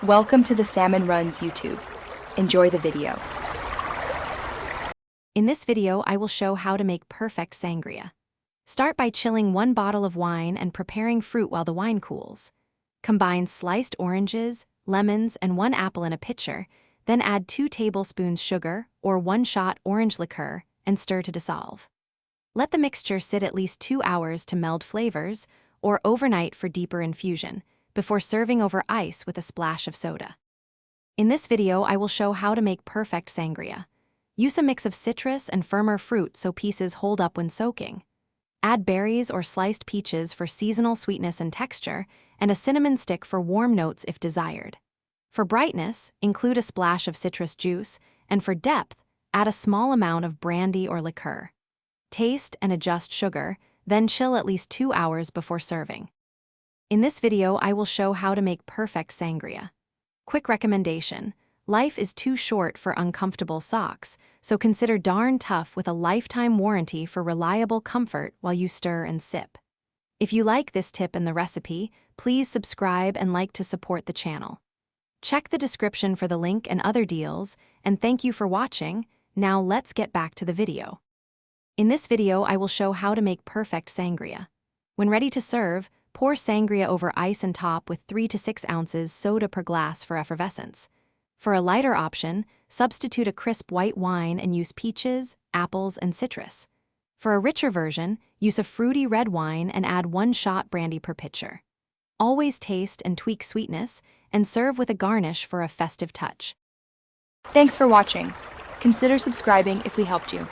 Welcome to the Salmon Runs YouTube. Enjoy the video. In this video, I will show how to make perfect sangria. Start by chilling 1 bottle of wine and preparing fruit while the wine cools. Combine sliced oranges, lemons, and 1 apple in a pitcher, then add 2 tablespoons sugar or 1 shot orange liqueur and stir to dissolve. Let the mixture sit at least 2 hours to meld flavors or overnight for deeper infusion, before serving over ice with a splash of soda. In this video, I will show how to make perfect sangria. Use a mix of citrus and firmer fruit so pieces hold up when soaking. Add berries or sliced peaches for seasonal sweetness and texture, and a cinnamon stick for warm notes if desired. For brightness, include a splash of citrus juice, and for depth, add a small amount of brandy or liqueur. Taste and adjust sugar, then chill at least 2 hours before serving. In this video, I will show how to make perfect sangria. Quick recommendation: life is too short for uncomfortable socks, so consider darn tough with a lifetime warranty for reliable comfort while you stir and sip. If you like this tip and the recipe, please subscribe and like to support the channel. Check the description for the link and other deals, and thank you for watching. Now let's get back to the video. In this video, I will show how to make perfect sangria. When ready to serve, pour sangria over ice and top with 3 to 6 ounces soda per glass for effervescence. For a lighter option, substitute a crisp white wine and use peaches, apples, and citrus. For a richer version, use a fruity red wine and add 1 shot brandy per pitcher. Always taste and tweak sweetness, and serve with a garnish for a festive touch. Thanks for watching. Consider subscribing if we helped you.